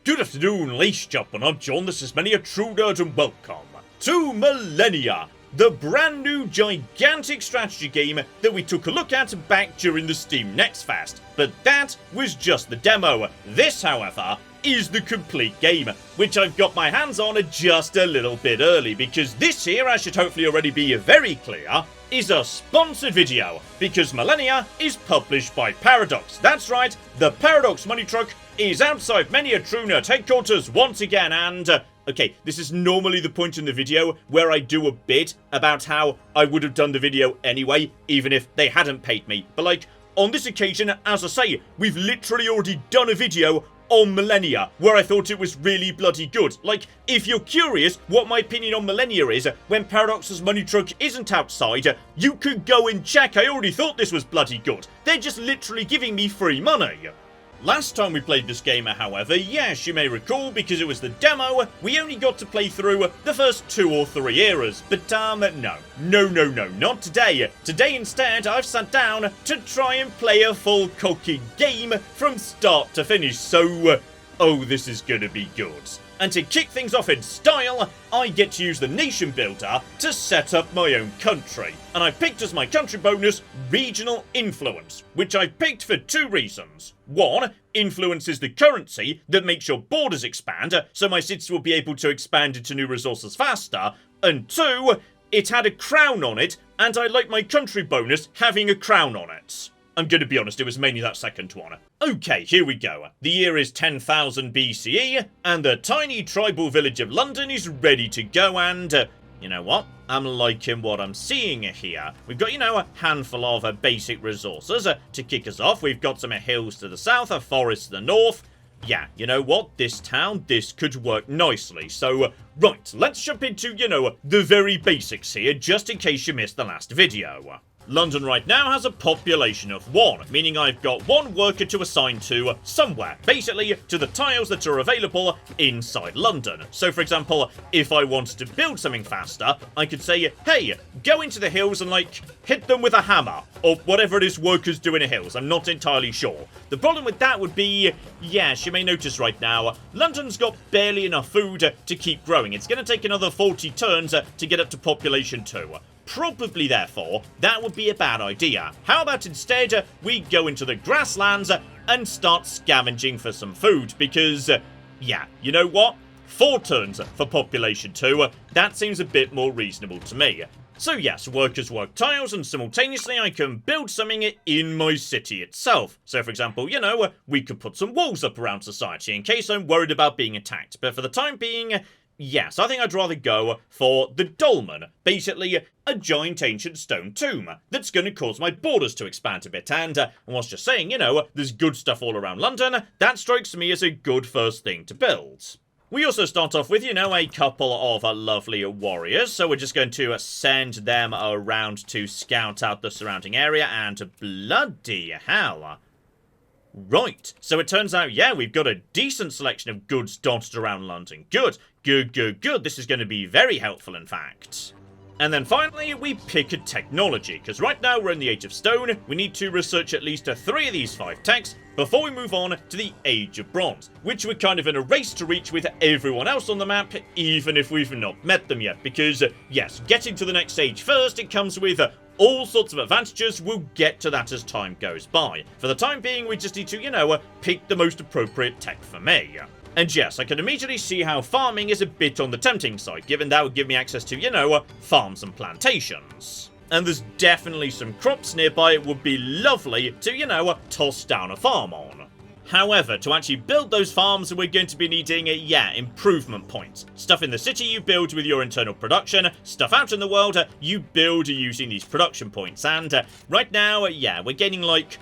Good afternoon, ladies and gentlemen, I'm John, this is Millennia True Nerd, and welcome to Millennia, the brand new gigantic strategy game that we took a look at back during the Steam Next Fest. But that was just the demo. This, however, is the complete game, which I've got my hands on just a little bit early, because this here, as should hopefully already be very clear, is a sponsored video, because Millennia is published by Paradox. That's right, the Paradox money truck is outside Millennia True Nerd headquarters once again, and okay, this is normally the point in the video where I do a bit about how I would have done the video anyway, even if they hadn't paid me. But like, on this occasion, as I say, we've literally already done a video on Millennia, where I thought it was really bloody good. Like, if you're curious what my opinion on Millennia is, when Paradox's money truck isn't outside, you could go and check. I already thought this was bloody good. They're just literally giving me free money. Last time we played this game, however, yes, you may recall, because it was the demo, we only got to play through the first 2 or 3 eras. But, no, not today. Today, instead, I've sat down to try and play a full cooking game from start to finish, so, oh, this is gonna be good. And to kick things off in style, I get to use the nation builder to set up my own country. And I picked as my country bonus, regional influence, which I picked for 2 reasons. 1, influence is the currency that makes your borders expand, so my cities will be able to expand into new resources faster. And 2, it had a crown on it, and I like my country bonus having a crown on it. I'm gonna be honest, it was mainly that second one. Okay, here we go. The year is 10,000 BCE, and the tiny tribal village of London is ready to go, and, you know what? I'm liking what I'm seeing here. We've got, a handful of basic resources. To kick us off, we've got some hills to the south, a forest to the north. Yeah, you know what? This town, this could work nicely. So, right, let's jump into, the very basics here, just in case you missed the last video. London right now has a population of 1, meaning I've got 1 worker to assign to somewhere, basically to the tiles that are available inside London. So for example, if I wanted to build something faster, I could say, hey, go into the hills and like, hit them with a hammer, or whatever it is workers do in the hills, I'm not entirely sure. The problem with that would be, yes, you may notice right now, London's got barely enough food to keep growing. It's going to take another 40 turns to get up to population 2. Probably, therefore, that would be a bad idea. How about instead, we go into the grasslands and start scavenging for some food, because, yeah, you know what? 4 turns for population 2, that seems a bit more reasonable to me. So yes, workers work tiles, and simultaneously I can build something in my city itself. So for example, we could put some walls up around society in case I'm worried about being attacked. But for the time being, yes, I think I'd rather go for the dolmen. Basically, a giant ancient stone tomb that's going to cause my borders to expand a bit. And I was just saying, there's good stuff all around London. That strikes me as a good first thing to build. We also start off with, a couple of lovely warriors, so we're just going to send them around to scout out the surrounding area, and bloody hell. Right, so it turns out, yeah, we've got a decent selection of goods dotted around London. Good. This is going to be very helpful, in fact. And then finally, we pick a technology, because right now we're in the Age of Stone. We need to research at least 3 of these 5 techs before we move on to the Age of Bronze, which we're kind of in a race to reach with everyone else on the map, even if we've not met them yet. Because, yes, getting to the next stage first, it comes with all sorts of advantages. We'll get to that as time goes by. For the time being, we just need to, pick the most appropriate tech for me. And yes, I can immediately see how farming is a bit on the tempting side, given that would give me access to, farms and plantations. And there's definitely some crops nearby it would be lovely to, toss down a farm on. However, to actually build those farms, we're going to be needing, improvement points. Stuff in the city you build with your internal production, stuff out in the world you build using these production points. And right now, we're gaining like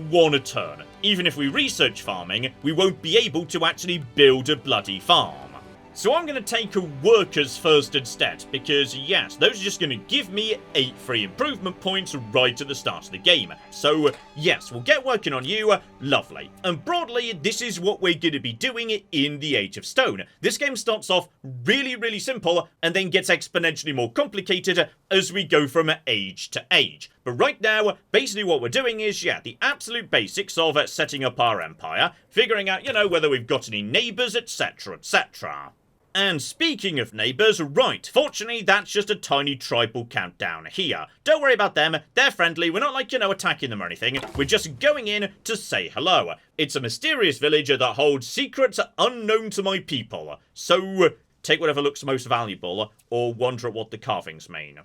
1 a turn. Even if we research farming, we won't be able to actually build a bloody farm. So I'm going to take a workers first instead, because yes, those are just going to give me 8 free improvement points right at the start of the game. So yes, we'll get working on you, lovely. And broadly, this is what we're going to be doing in the Age of Stone. This game starts off really simple, and then gets exponentially more complicated as we go from age to age. But right now, basically what we're doing is, yeah, the absolute basics of setting up our empire, figuring out, you know, whether we've got any neighbours, etc, etc. And speaking of neighbours, right, fortunately that's just a tiny tribal countdown here. Don't worry about them, they're friendly, we're not like, you know, attacking them or anything, we're just going in to say hello. It's a mysterious village that holds secrets unknown to my people, so take whatever looks most valuable, or wonder at what the carvings mean.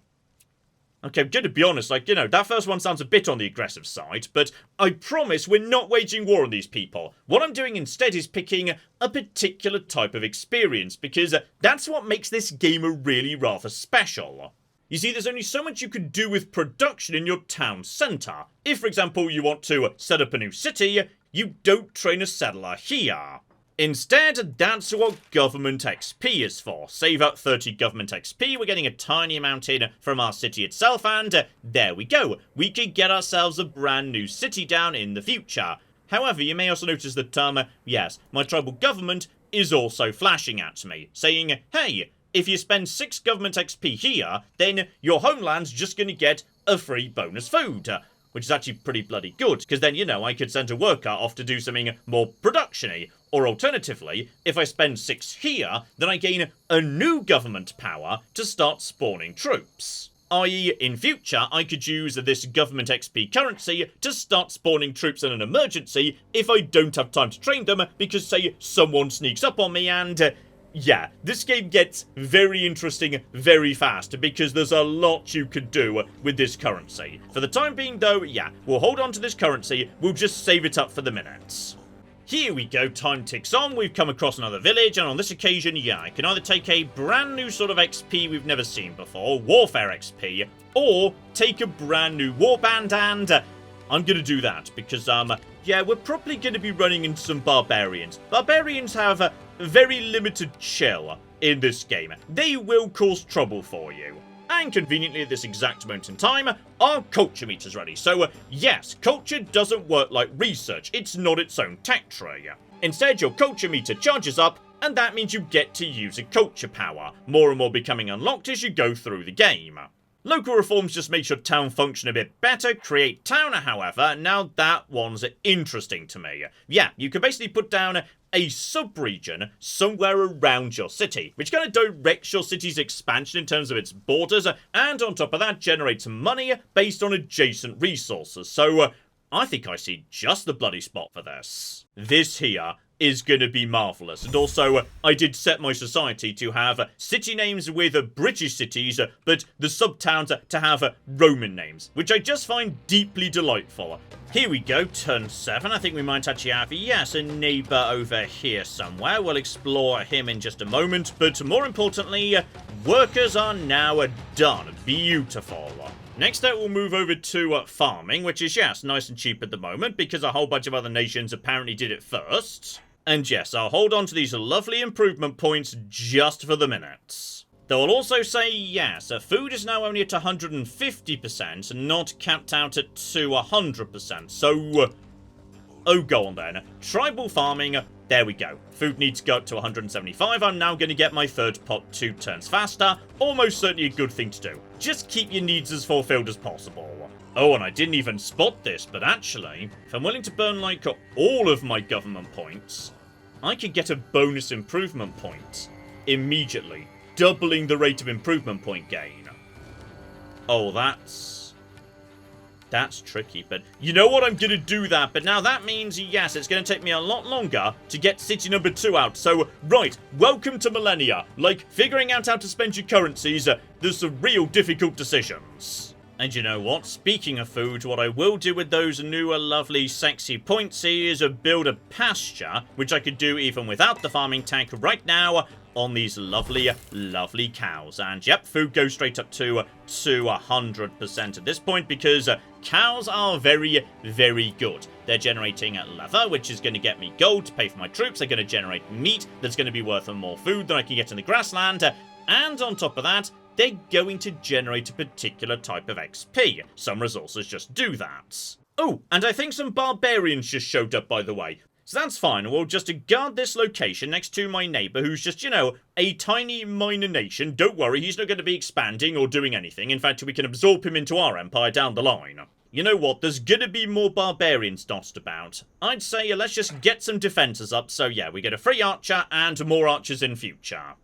Okay, I'm gonna be honest, like, you know, that first one sounds a bit on the aggressive side, but I promise we're not waging war on these people. What I'm doing instead is picking a particular type of experience, because that's what makes this game really rather special. You see, there's only so much you can do with production in your town centre. If, for example, you want to set up a new city, you don't train a settler here. Instead, that's what government XP is for. Save up 30 government XP, we're getting a tiny amount in from our city itself, and there we go. We could get ourselves a brand new city down in the future. However, you may also notice that, yes, my tribal government is also flashing at me, saying, hey, if you spend 6 government XP here, then your homeland's just gonna get a free bonus food. Which is actually pretty bloody good, because then, you know, I could send a worker off to do something more production-y. Or alternatively, if I spend 6 here, then I gain a new government power to start spawning troops. I.e., in future, I could use this government XP currency to start spawning troops in an emergency if I don't have time to train them, because, say, someone sneaks up on me and... yeah, this game gets very interesting very fast, because there's a lot you could do with this currency. For the time being, though, yeah, we'll hold on to this currency, we'll just save it up for the minutes. Here we go, time ticks on, we've come across another village, and on this occasion, yeah, I can either take a brand new sort of XP we've never seen before, Warfare XP, or take a brand new warband, and I'm gonna do that, because, yeah, we're probably gonna be running into some barbarians. Barbarians have a very limited chill in this game. They will cause trouble for you. And conveniently at this exact moment in time, our culture meter's ready. So, yes, culture doesn't work like research. It's not its own tech tree. Instead, your culture meter charges up, and that means you get to use a culture power, more and more becoming unlocked as you go through the game. Local reforms just make your town function a bit better. Create town, however, now that one's interesting to me. Yeah, you can basically put down a sub-region somewhere around your city, which kind of directs your city's expansion in terms of its borders, and on top of that generates money based on adjacent resources. So, I think I see just the bloody spot for this. This here is going to be marvellous. And also, I did set my society to have city names with British cities, but the sub-towns to have Roman names, which I just find deeply delightful. Here we go, turn 7. I think we might actually have, yes, a neighbour over here somewhere. We'll explore him in just a moment, but more importantly, workers are now done. Beautiful. Next up, we'll move over to farming, which is, yes, nice and cheap at the moment, because a whole bunch of other nations apparently did it first. And yes, I'll hold on to these lovely improvement points just for the minutes. Though I'll also say, yes, food is now only at 150%, not capped out at 200%, so... oh, go on then. Tribal farming, there we go. Food needs to go up to 175, I'm now going to get my third pot 2 turns faster, almost certainly a good thing to do. Just keep your needs as fulfilled as possible. Oh, and I didn't even spot this, but actually, if I'm willing to burn, like, all of my government points, I could get a bonus improvement point immediately, doubling the rate of improvement point gain. Oh, that's tricky, but you know what? I'm going to do that, but now that means, yes, it's going to take me a lot longer to get city number 2 out. So, right, welcome to Millennia. Like, figuring out how to spend your currencies, there's some real difficult decisions. And you know what? Speaking of food, what I will do with those newer, lovely, sexy points is build a pasture, which I could do even without the farming tank right now on these lovely, lovely cows. And yep, food goes straight up to 100% at this point, because cows are very, very good. They're generating leather, which is going to get me gold to pay for my troops. They're going to generate meat that's going to be worth more food than I can get in the grassland. And on top of that, they're going to generate a particular type of XP. Some resources just do that. Oh, and I think some barbarians just showed up, by the way. So that's fine. We'll just guard this location next to my neighbour who's just, a tiny minor nation. Don't worry, he's not going to be expanding or doing anything. In fact, we can absorb him into our empire down the line. You know what, there's gonna be more barbarians dotted about. I'd say let's just get some defences up, so yeah, we get a free archer and more archers in future.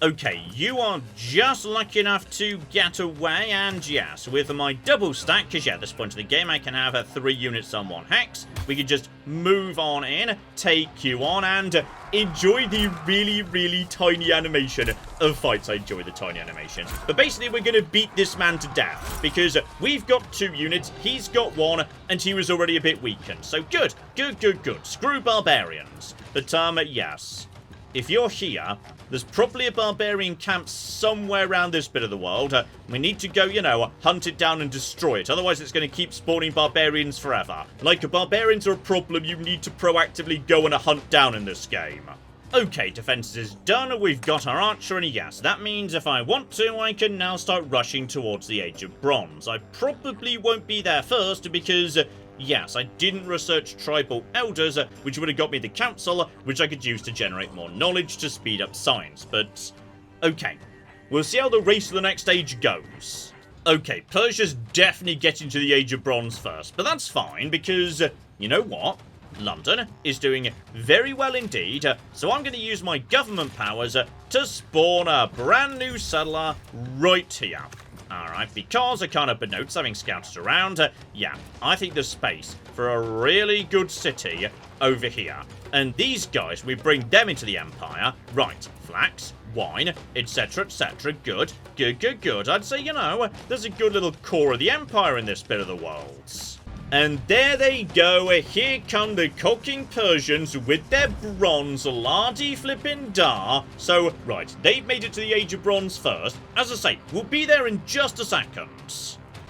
Okay, you are just lucky enough to get away, and yes, with my double stack, because yeah, at this point in the game I can have 3 units on 1 hex, we can just move on in, take you on, and enjoy the really, really tiny animation of fights. I enjoy the tiny animation. But basically, we're going to beat this man to death, because we've got 2 units, he's got 1, and he was already a bit weakened. So good, good, good, good. Screw barbarians. But, yes. If you're here, there's probably a barbarian camp somewhere around this bit of the world. We need to go, hunt it down and destroy it. Otherwise, it's going to keep spawning barbarians forever. Like, barbarians are a problem you need to proactively go and hunt down in this game. Okay, defenses is done. We've got our archer, and yes, that means if I want to, I can now start rushing towards the Age of Bronze. I probably won't be there first because... yes, I didn't research tribal elders, which would have got me the council, which I could use to generate more knowledge to speed up science, but... okay. We'll see how the race to the next age goes. Okay, Persia's definitely getting to the Age of Bronze first, but that's fine, because, you know what? London is doing very well indeed, so I'm going to use my government powers to spawn a brand new settler right here. Alright, because I can't open notes having scouted around, yeah, I think there's space for a really good city over here. And these guys, we bring them into the empire. Right, flax, wine, etc, etc. Good, good, good, good. I'd say, there's a good little core of the empire in this bit of the world. And there they go, here come the cocking Persians with their bronze, lardy flippin' da. So, right, they've made it to the Age of Bronze first. As I say, we'll be there in just a second.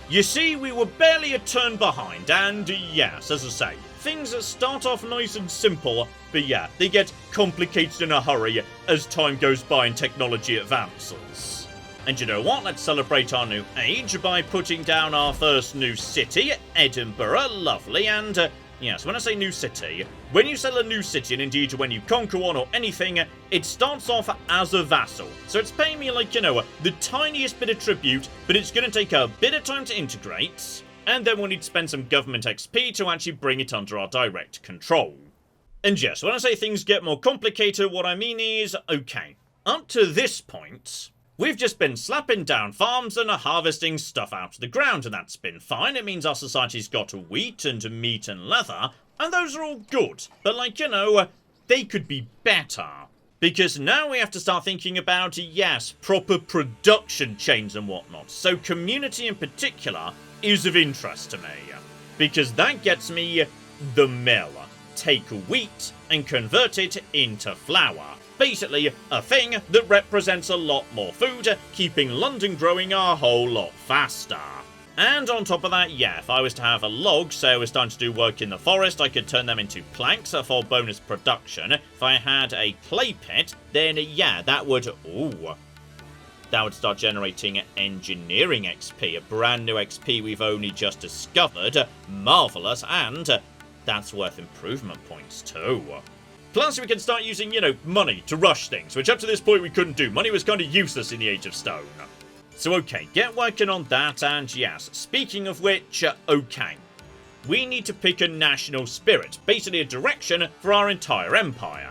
You see, we were barely a turn behind, and yes, as I say, things start off nice and simple, but yeah, they get complicated in a hurry as time goes by and technology advances. And you know what? Let's celebrate our new age by putting down our first new city, Edinburgh. Lovely. And, yes, when I say new city, when you settle a new city, and indeed when you conquer one or anything, it starts off as a vassal. So it's paying me like, the tiniest bit of tribute, but it's going to take a bit of time to integrate. And then we'll need to spend some government XP to actually bring it under our direct control. And yes, when I say things get more complicated, what I mean is, okay, up to this point... we've just been slapping down farms and harvesting stuff out of the ground, and that's been fine. It means our society's got wheat and meat and leather, and those are all good. But, they could be better. Because now we have to start thinking about, yes, proper production chains and whatnot. So community in particular is of interest to me. Because that gets me the mill. Take wheat and convert it into flour. Basically, a thing that represents a lot more food, keeping London growing a whole lot faster. And on top of that, yeah, if I was to have a log, say I was starting to do work in the forest, I could turn them into planks for bonus production. If I had a clay pit, then yeah, that would start generating engineering XP, a brand new XP we've only just discovered. Marvellous, and that's worth improvement points too. Plus, we can start using, money to rush things, which up to this point we couldn't do. Money was kind of useless in the Age of Stone. So, okay, get working on that, and yes, speaking of which, okay. We need to pick a national spirit, basically a direction for our entire empire.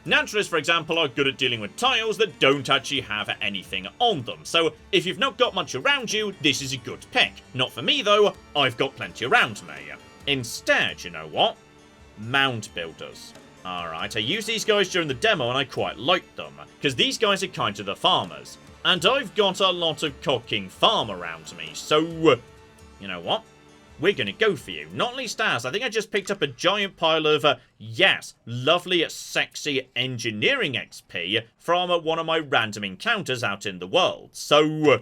Naturalists, for example, are good at dealing with tiles that don't actually have anything on them. So, if you've not got much around you, this is a good pick. Not for me, though. I've got plenty around me. Instead, you know what? Mound builders. Alright, I used these guys during the demo and I quite liked them, because these guys are kind of the farmers. And I've got a lot of cocking farm around me, so, you know what? We're going to go for you. Not least as, I think I just picked up a giant pile of, yes, lovely, sexy engineering XP from one of my random encounters out in the world. So,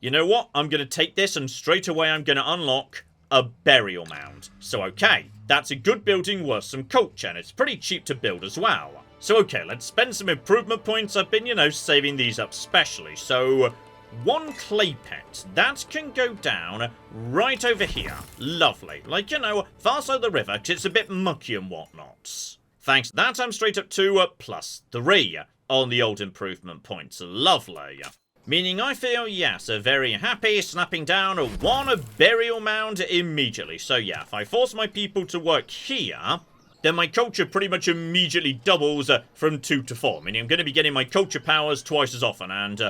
you know what? I'm going to take this and straight away I'm going to unlock a burial mound. So, okay. That's a good building worth some culture, and it's pretty cheap to build as well. So, okay, let's spend some improvement points. I've been, saving these up specially. So, 1 clay pit. That can go down right over here. Lovely. Like, far side of the river, because it's a bit mucky and whatnot. Thanks to that, I'm straight up to +3 on the old improvement points. Lovely. Meaning I feel, yes, very happy snapping down one burial mound immediately. So yeah, if I force my people to work here, then my culture pretty much immediately doubles from 2 to 4. Meaning I'm going to be getting my culture powers twice as often. And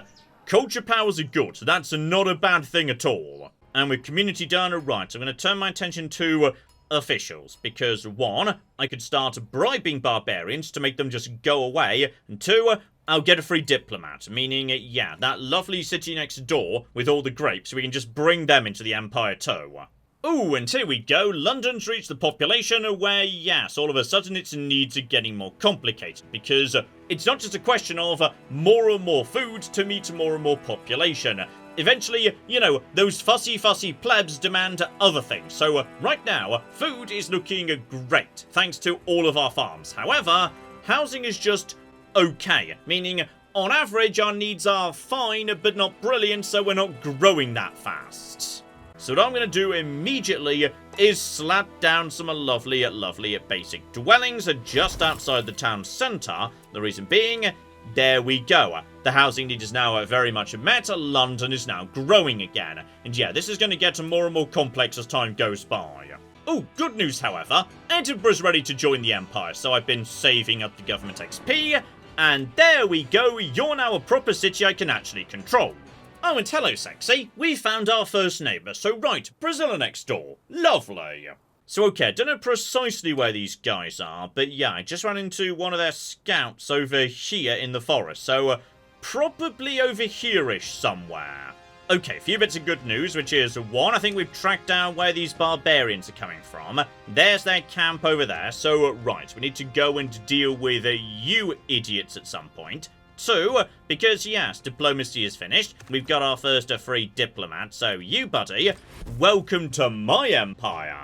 culture powers are good, so that's not a bad thing at all. And with community done, right, I'm going to turn my attention to officials. Because 1, I could start bribing barbarians to make them just go away. And 2, I'll get a free diplomat, meaning, yeah, that lovely city next door with all the grapes, we can just bring them into the Empire too. Ooh, and here we go, London's reached the population where, yes, all of a sudden its needs are getting more complicated, because it's not just a question of more and more food to meet more and more population. Eventually, you know, those fussy plebs demand other things, so right now, food is looking great, thanks to all of our farms. However, housing is just okay, meaning on average our needs are fine but not brilliant, so we're not growing that fast. So what I'm going to do immediately is slap down some lovely basic dwellings just outside the town centre. The reason being, there we go. The housing need is now very much met. London is now growing again. And yeah, this is going to get more and more complex as time goes by. Oh, good news, however. Edinburgh's ready to join the Empire, so I've been saving up the government XP. And there we go, you're now a proper city I can actually control. Oh, and hello, sexy. We found our first neighbour, so right, Brazil next door. Lovely. So, okay, I don't know precisely where these guys are, but yeah, I just ran into one of their scouts over here in the forest, so probably over here-ish somewhere. Okay, a few bits of good news, which is, 1, I think we've tracked down where these barbarians are coming from. There's their camp over there, so, right, we need to go and deal with you idiots at some point. 2, because, yes, diplomacy is finished, we've got our first free diplomat, so you, buddy, welcome to my empire.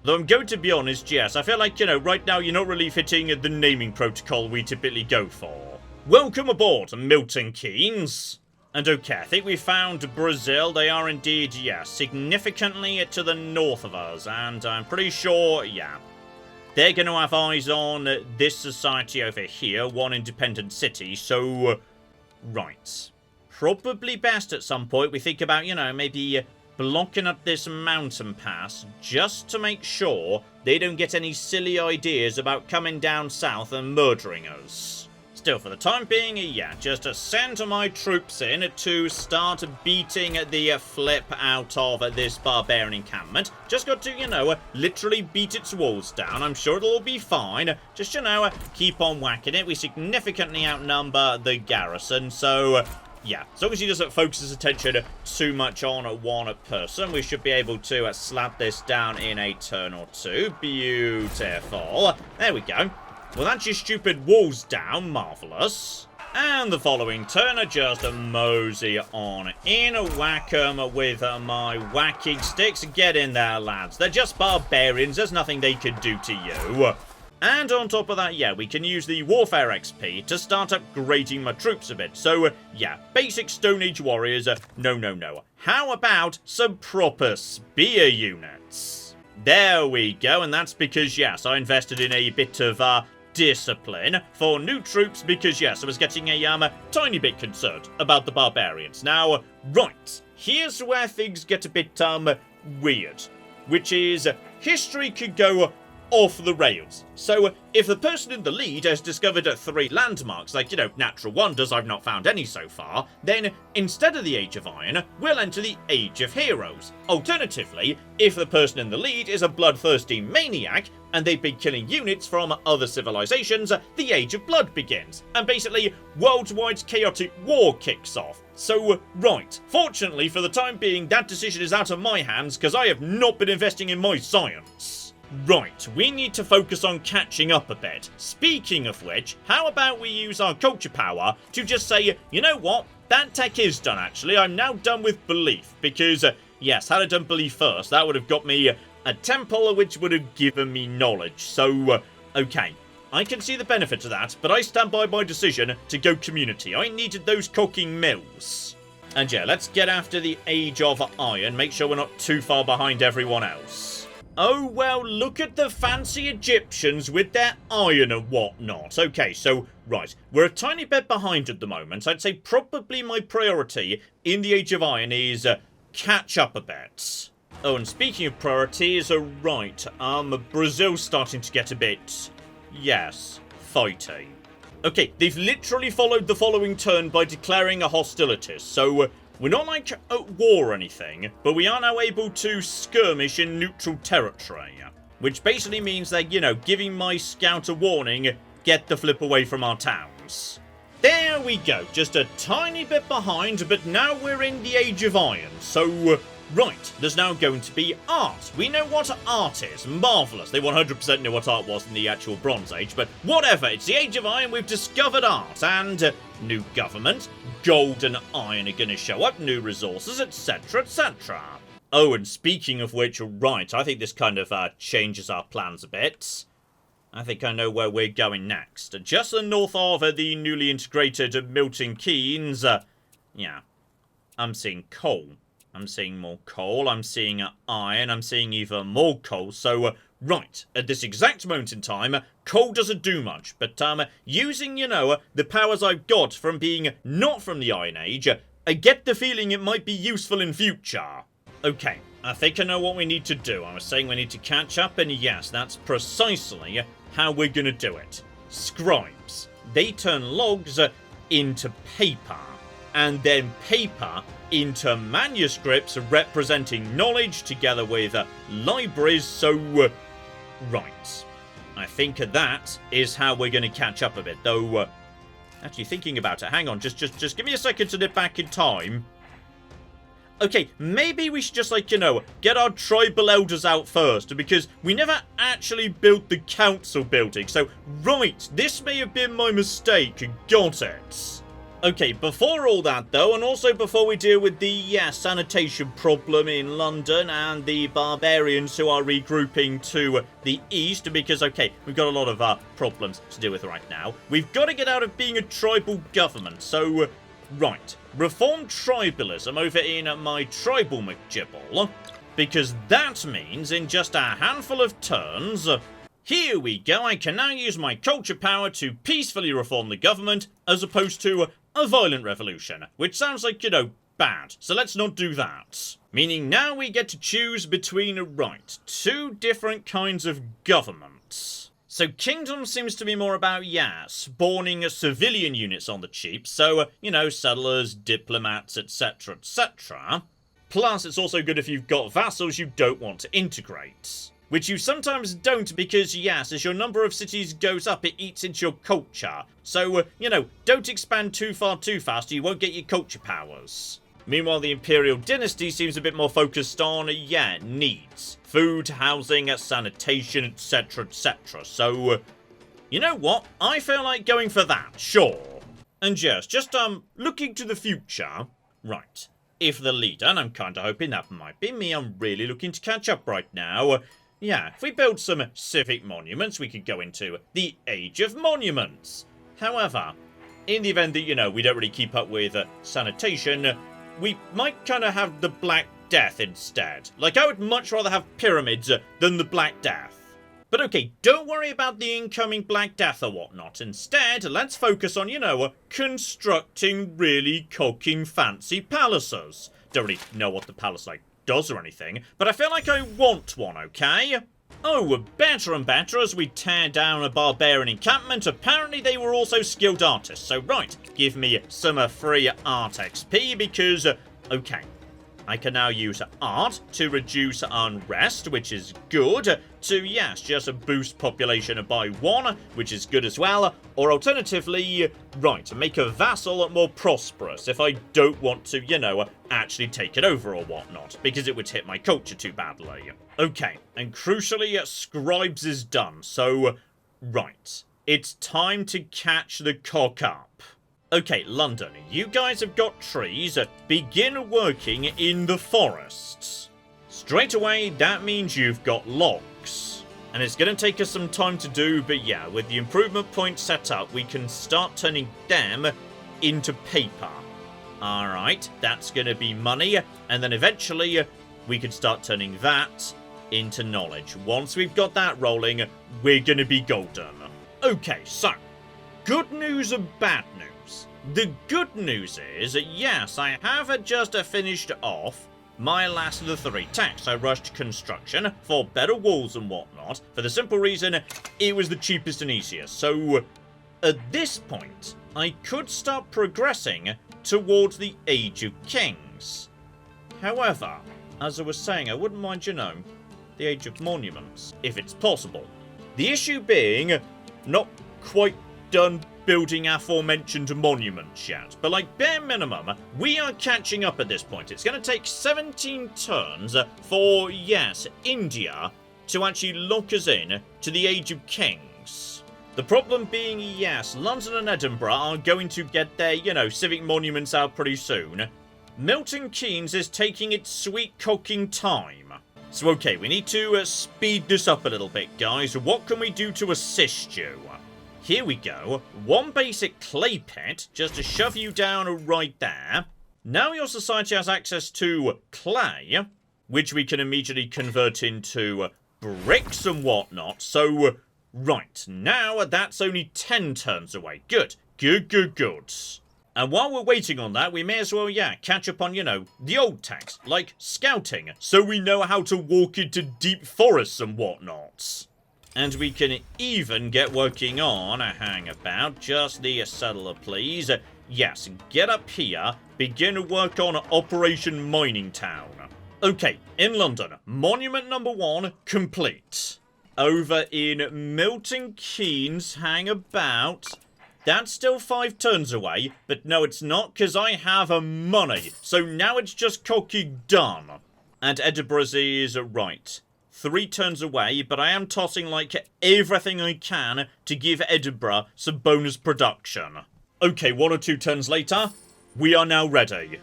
Though I'm going to be honest, yes, I feel like, you know, right now you're not really fitting the naming protocol we typically go for. Welcome aboard, Milton Keynes. And okay, I think we found Brazil. They are indeed, yeah, significantly to the north of us. And I'm pretty sure, yeah, they're going to have eyes on this society over here, one independent city. So, right. Probably best at some point we think about, you know, maybe blocking up this mountain pass just to make sure they don't get any silly ideas about coming down south and murdering us. Still, for the time being, yeah, just send my troops in to start beating the flip out of this barbarian encampment. Just got to, you know, literally beat its walls down. I'm sure it'll all be fine. Just, you know, keep on whacking it. We significantly outnumber the garrison, so yeah, as long as he doesn't focus his attention too much on one person, we should be able to slap this down in a turn or 2. Beautiful. There we go. Well, that's your stupid walls down. Marvellous. And the following turn, I just mosey on in, whack 'em with my whacking sticks. Get in there, lads. They're just barbarians. There's nothing they could do to you. And on top of that, yeah, we can use the Warfare XP to start upgrading my troops a bit. So, yeah, basic Stone Age warriors, no. How about some proper spear units? There we go, and that's because, yes, I invested in a bit of, discipline for new troops because, yes, I was getting a tiny bit concerned about the barbarians. Now, right, here's where things get a bit, weird, which is history could go off the rails. So, if the person in the lead has discovered 3 landmarks, like, you know, natural wonders, I've not found any so far, then instead of the Age of Iron, we'll enter the Age of Heroes. Alternatively, if the person in the lead is a bloodthirsty maniac, and they've been killing units from other civilizations, the Age of Blood begins, and basically, worldwide chaotic war kicks off. So, right, fortunately for the time being, that decision is out of my hands, because I have not been investing in my science. Right, we need to focus on catching up a bit. Speaking of which, how about we use our culture power to just say, you know what, that tech is done actually, I'm now done with belief, because, yes, had I done belief first, that would have got me a temple which would have given me knowledge, so, okay. I can see the benefit of that, but I stand by my decision to go community. I needed those cooking mills. And yeah, let's get after the Age of Iron, make sure we're not too far behind everyone else. Oh, well, look at the fancy Egyptians with their iron and whatnot. Okay, so, right, we're a tiny bit behind at the moment. I'd say probably my priority in the Age of Iron is catch up a bit. Oh, and speaking of priorities, right, Brazil's starting to get a bit, yes, fighty. Okay, they've literally followed the following turn by declaring a hostilities, so we're not, like, at war or anything, but we are now able to skirmish in neutral territory, which basically means that, you know, giving my scout a warning, get the flip away from our towns. There we go, just a tiny bit behind, but now we're in the Age of Iron, so, right, there's now going to be art. We know what art is, marvellous. They 100% knew what art was in the actual Bronze Age, but whatever, it's the Age of Iron, we've discovered art, and new government, gold and iron are going to show up, new resources, etc, etc. Oh, and speaking of which, right, I think this kind of changes our plans a bit. I think I know where we're going next. Just to the north of the newly integrated Milton Keynes, yeah, I'm seeing coal. I'm seeing more coal, I'm seeing iron, I'm seeing even more coal, so, right, at this exact moment in time, coal doesn't do much, but, using, you know, the powers I've got from being not from the Iron Age, I get the feeling it might be useful in future. Okay, I think I know what we need to do. I was saying we need to catch up, and yes, that's precisely how we're gonna do it. Scribes. They turn logs into paper, and then paper into manuscripts representing knowledge together with libraries, so, right. I think that is how we're going to catch up a bit, though, actually thinking about it, hang on, just give me a second to nip back in time. Okay, maybe we should just, like, you know, get our tribal elders out first, because we never actually built the council building, so, right, this may have been my mistake, got it. Okay, before all that, though, and also before we deal with the, sanitation problem in London and the barbarians who are regrouping to the east, because, okay, we've got a lot of, problems to deal with right now. We've got to get out of being a tribal government, so, right, reform tribalism over in my tribal McGibble, because that means in just a handful of turns, here we go, I can now use my culture power to peacefully reform the government, as opposed to a violent revolution, which sounds like, you know, bad, so let's not do that. Meaning now we get to choose between, right, two different kinds of governments. So Kingdom seems to be more about, spawning civilian units on the cheap, so, you know, settlers, diplomats, etc, etc. Plus, it's also good if you've got vassals you don't want to integrate. Which you sometimes don't because, as your number of cities goes up, it eats into your culture. So, you know, don't expand too far too fast or you won't get your culture powers. Meanwhile, the Imperial Dynasty seems a bit more focused on, needs. Food, housing, sanitation, etc, etc. So, you know what? I feel like going for that, sure. And yes, just, looking to the future. Right. If the leader, and I'm kinda hoping that might be me, I'm really looking to catch up right now. If we build some civic monuments, we could go into the Age of Monuments. However, in the event that, you know, we don't really keep up with sanitation, we might kind of have the Black Death instead. Like, I would much rather have pyramids than the Black Death. But okay, don't worry about the incoming Black Death or whatnot. Instead, let's focus on, you know, constructing really cocking fancy palaces. Don't really know what the palace, like, does or anything, but I feel like I want one, okay? Oh, better and better as we tear down a barbarian encampment. Apparently they were also skilled artists, so right, give me some free art XP because, okay, I can now use art to reduce unrest, which is good, to, just boost population by 1, which is good as well, or alternatively, right, make a vassal more prosperous if I don't want to, you know, actually take it over or whatnot, because it would hit my culture too badly. Okay, and crucially, scribes is done, so, right, it's time to catch the cock up. Okay, London, you guys have got trees. Begin working in the forests. Straight away, that means you've got logs. And it's going to take us some time to do, but with the improvement points set up, we can start turning them into paper. Alright, that's going to be money. And then eventually, we can start turning that into knowledge. Once we've got that rolling, we're gonna be golden. Okay, so, good news and bad news. The good news is, yes, I have just finished off my last of the 3 tasks. I rushed construction for better walls and whatnot, for the simple reason it was the cheapest and easiest. So, at this point, I could start progressing towards the Age of Kings. However, as I was saying, I wouldn't mind, the Age of Monuments, if it's possible. The issue being, not quite done building aforementioned monuments yet, but like bare minimum, we are catching up at this point. It's going to take 17 turns for, yes, India to actually lock us in to the Age of Kings. The problem being, yes, London and Edinburgh are going to get their, civic monuments out pretty soon. Milton Keynes is taking its sweet cocking time. So okay, we need to speed this up a little bit, guys. What can we do to assist you? Here we go. 1 basic clay pit, just to shove you down right there. Now your society has access to clay, which we can immediately convert into bricks and whatnot. So, right, now that's only 10 turns away. Good, good, good, good. And while we're waiting on that, we may as well, catch up on, the old tasks, like scouting, so we know how to walk into deep forests and whatnot. And we can even get working on, hang about, just the settler, please. Yes, get up here, begin to work on Operation Mining Town. Okay, in London, monument number 1, complete. Over in Milton Keynes, hang about. That's still 5 turns away, but no it's not, because I have money. So now it's just cocky done. And Edinburgh's is right. 3 turns away, but I am tossing like everything I can to give Edinburgh some bonus production. Okay, 1 or 2 turns later, we are now ready.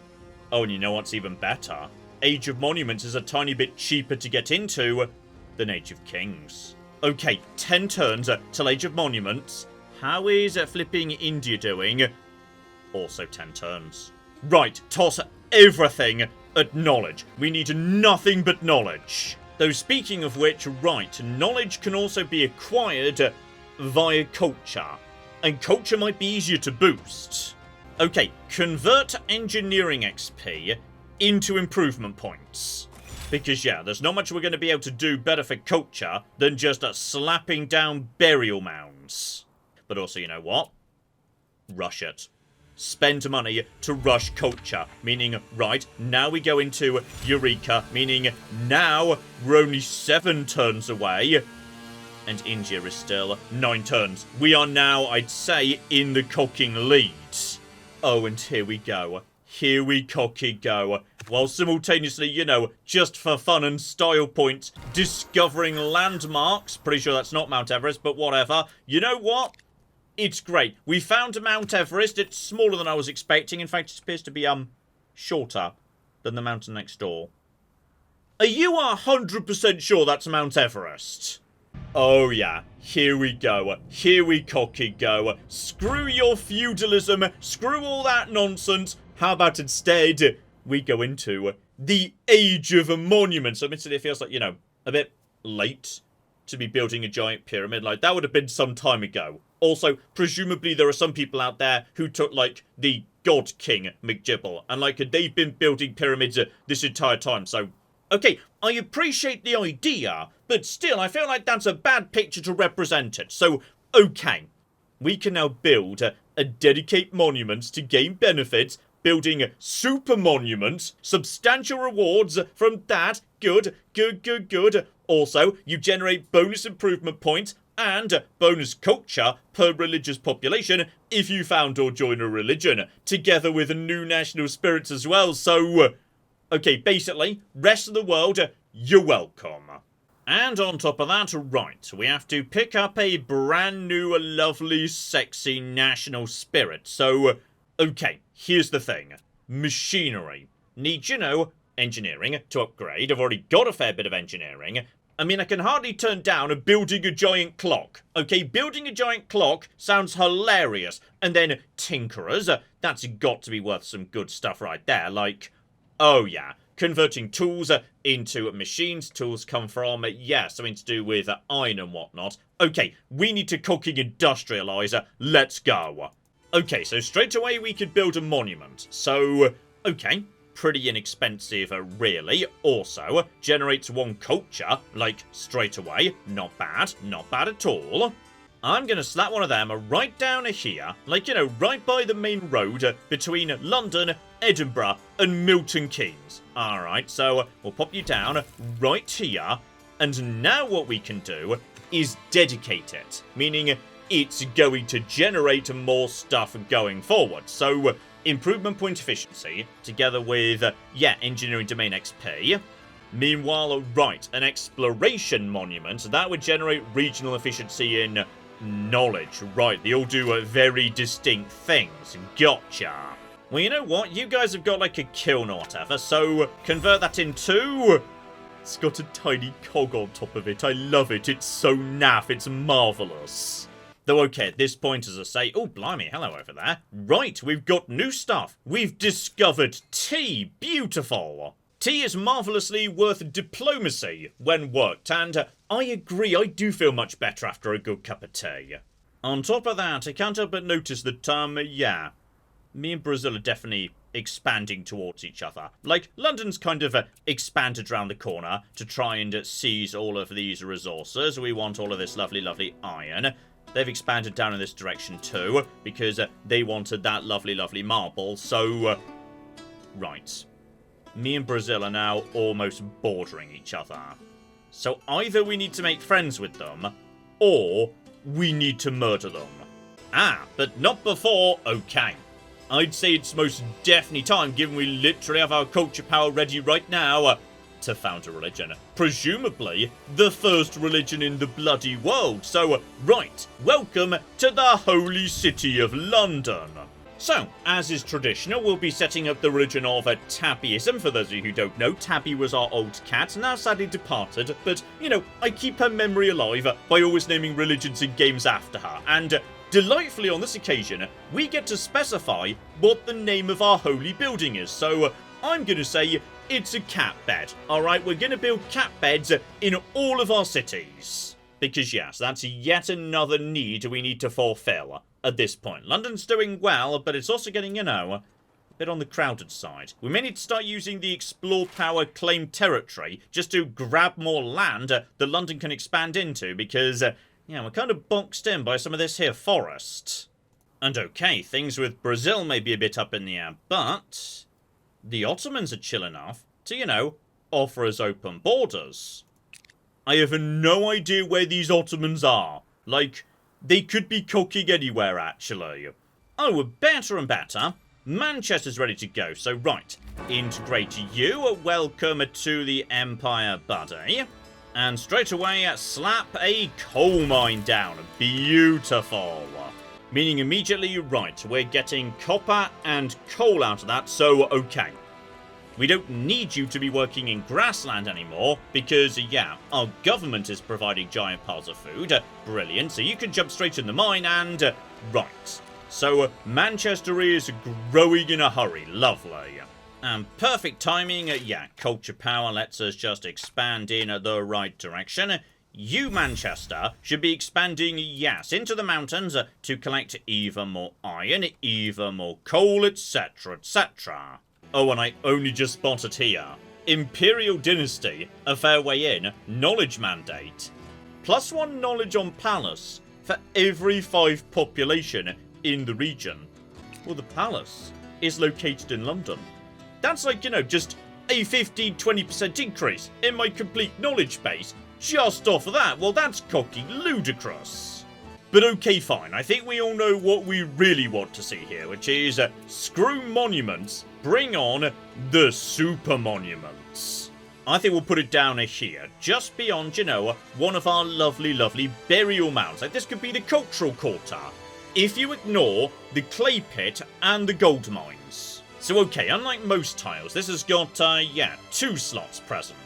Oh, and you know what's even better? Age of Monuments is a tiny bit cheaper to get into than Age of Kings. Okay, 10 turns till Age of Monuments. How is flipping India doing? Also 10 turns. Right, toss everything at knowledge. We need nothing but knowledge. Though speaking of which, right, knowledge can also be acquired via culture. And culture might be easier to boost. Okay, convert engineering XP into improvement points. Because there's not much we're going to be able to do better for culture than just slapping down burial mounds. But also, you know what? Rush it. Spend money to rush culture. Meaning, right, now we go into Eureka. Meaning, now we're only 7 turns away. And India is still 9 turns. We are now, I'd say, in the cocking lead. Oh, and here we go. Here we cocky go. While simultaneously, just for fun and style points, discovering landmarks. Pretty sure that's not Mount Everest, but whatever. You know what? It's great. We found Mount Everest. It's smaller than I was expecting. In fact, it appears to be, shorter than the mountain next door. Are you 100% sure that's Mount Everest? Oh, yeah. Here we go. Here we cocky go. Screw your feudalism. Screw all that nonsense. How about instead we go into the Age of Monuments? Admittedly, it feels like, a bit late to be building a giant pyramid. Like, that would have been some time ago. Also, presumably there are some people out there who took, like, the God King McGibble, and, like, they've been building pyramids this entire time, so... Okay, I appreciate the idea, but still, I feel like that's a bad picture to represent it. So, okay, we can now build and dedicate monuments to gain benefits, building super monuments, substantial rewards from that. Good, good, good, good. Also, you generate bonus improvement points and bonus culture per religious population if you found or join a religion, together with new national spirits as well. So, okay, basically, rest of the world, you're welcome. And on top of that, right, we have to pick up a brand new, lovely, sexy national spirit. So, okay, here's the thing. Machinery. Need, engineering to upgrade. I've already got a fair bit of engineering. I mean, I can hardly turn down building a giant clock. Okay, building a giant clock sounds hilarious. And then tinkerers, that's got to be worth some good stuff right there. Like, oh yeah, converting tools into machines. Tools come from, yeah, something to do with iron and whatnot. Okay, we need to cooking industrialize. Let's go. Okay, so straight away we could build a monument. So, okay, pretty inexpensive, really. Also, generates 1 culture, like, straight away. Not bad at all. I'm gonna slap one of them right down here, like, you know, right by the main road between London, Edinburgh, and Milton Keynes. Alright, so we'll pop you down right here, and now what we can do is dedicate it, meaning it's going to generate more stuff going forward. So, improvement point efficiency, together with, yeah, engineering domain XP. Meanwhile, right, an exploration monument, that would generate regional efficiency in knowledge. Right, they all do very distinct things. Gotcha. Well, you know what? You guys have got like a kiln or whatever, so convert that into... It's got a tiny cog on top of it. I love it. It's so naff. It's marvellous. Though, okay, at this point, as I say... Oh, blimey, hello over there. Right, we've got new stuff. We've discovered tea. Beautiful. Tea is marvellously worth diplomacy when worked, and I agree, I do feel much better after a good cup of tea. On top of that, I can't help but notice that, yeah, me and Brazil are definitely expanding towards each other. Like, London's kind of expanded around the corner to try and seize all of these resources. We want all of this lovely, lovely iron. They've expanded down in this direction too, because they wanted that lovely, lovely marble, so... right. Me and Brazil are now almost bordering each other. So either we need to make friends with them, or we need to murder them. Ah, but not before, okay. I'd say it's most definitely time, given we literally have our culture power ready right now, to found a religion. Presumably, the first religion in the bloody world. So, right, welcome to the holy city of London. So, as is traditional, we'll be setting up the religion of Tabbyism. For those of you who don't know, Tabby was our old cat, now sadly departed, but, you know, I keep her memory alive by always naming religions and games after her, and delightfully on this occasion, we get to specify what the name of our holy building is, so I'm gonna say it's a cat bed, alright? We're gonna build cat beds in all of our cities. Because yes, that's yet another need we need to fulfill. At this point, London's doing well, but it's also getting, you know, a bit on the crowded side. We may need to start using the Explore Power Claim Territory just to grab more land that London can expand into, because, yeah, we're kind of boxed in by some of this here forest. And okay, things with Brazil may be a bit up in the air, but the Ottomans are chill enough to, you know, offer us open borders. I have no idea where these Ottomans are. Like... they could be cooking anywhere, actually. Oh, better and better. Manchester's ready to go, so right. Integrate you. Welcome to the Empire, buddy. And straight away, slap a coal mine down. Beautiful. Meaning immediately, right, we're getting copper and coal out of that, so okay. We don't need you to be working in grassland anymore, because, yeah, our government is providing giant piles of food. Brilliant, so you can jump straight in the mine and... right. So, Manchester is growing in a hurry. Lovely. And perfect timing, yeah, culture power lets us just expand in the right direction. You, Manchester, should be expanding, yes, into the mountains to collect even more iron, even more coal, etc., etc. Oh, and I only just spotted here. Imperial Dynasty, a fair way in, knowledge mandate. +1 knowledge on palace for every 5 population in the region. Well, the palace is located in London. That's like, you know, just a 15-20% increase in my complete knowledge base just off of that. Well, that's cocky ludicrous. But okay, fine. I think we all know what we really want to see here, which is screw monuments, bring on the super monuments. I think we'll put it down here, just beyond, you know, one of our lovely, lovely burial mounds. Like, this could be the cultural quarter, if you ignore the clay pit and the gold mines. So, okay, unlike most tiles, this has got, yeah, 2 slots present.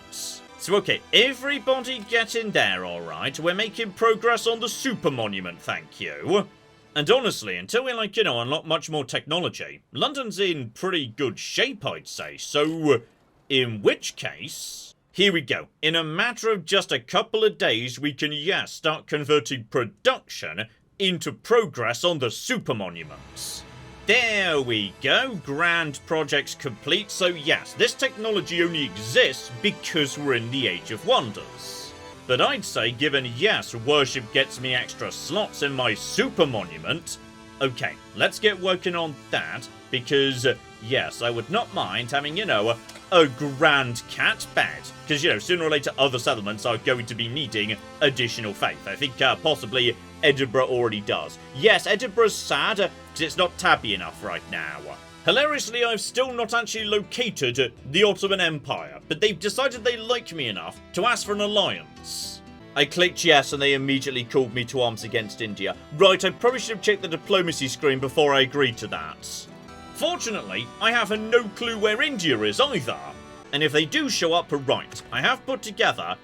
So, okay, everybody get in there, alright? We're making progress on the super monument, thank you. And honestly, until we, like, you know, unlock much more technology, London's in pretty good shape, I'd say. So, In which case, here we go. In a matter of just a couple of days, we can, yes, start converting production into progress on the super monuments. There we go, grand projects complete. So yes, this technology only exists because we're in the Age of Wonders. But I'd say, given yes, worship gets me extra slots in my super monument, okay, let's get working on that, because yes, I would not mind having, a grand cat bed. Because, sooner or later other settlements are going to be needing additional faith. I think possibly Edinburgh already does. Yes, Edinburgh's sad, because it's not tabby enough right now. Hilariously, I've still not actually located the Ottoman Empire, but they've decided they like me enough to ask for an alliance. I clicked yes and they immediately called me to arms against India. Right, I probably should have checked the diplomacy screen before I agreed to that. Fortunately, I have no clue where India is either. And if they do show up, right, I have put together,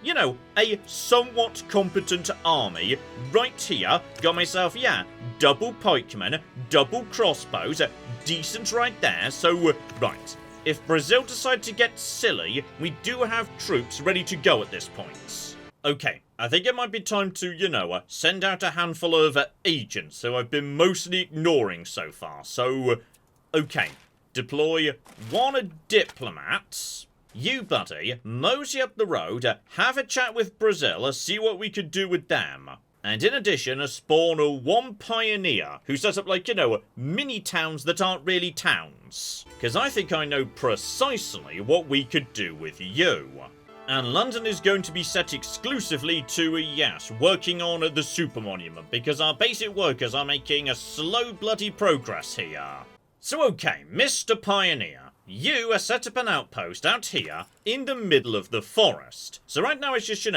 a somewhat competent army right here. Got myself, double pikemen, double crossbows, decent right there. So, right, if Brazil decide to get silly, we do have troops ready to go at this point. Okay, I think it might be time to, send out a handful of agents who I've been mostly ignoring so far. So, okay, deploy one diplomat. You, buddy, mosey up the road, have a chat with Brazil, see what we could do with them. And in addition, spawn one pioneer who sets up, mini towns that aren't really towns. Because I think I know precisely what we could do with you. And London is going to be set exclusively to, yes, working on the super monument, because our basic workers are making a slow bloody progress here. So okay, Mr. Pioneer, you set up an outpost out here in the middle of the forest. So right now it's just,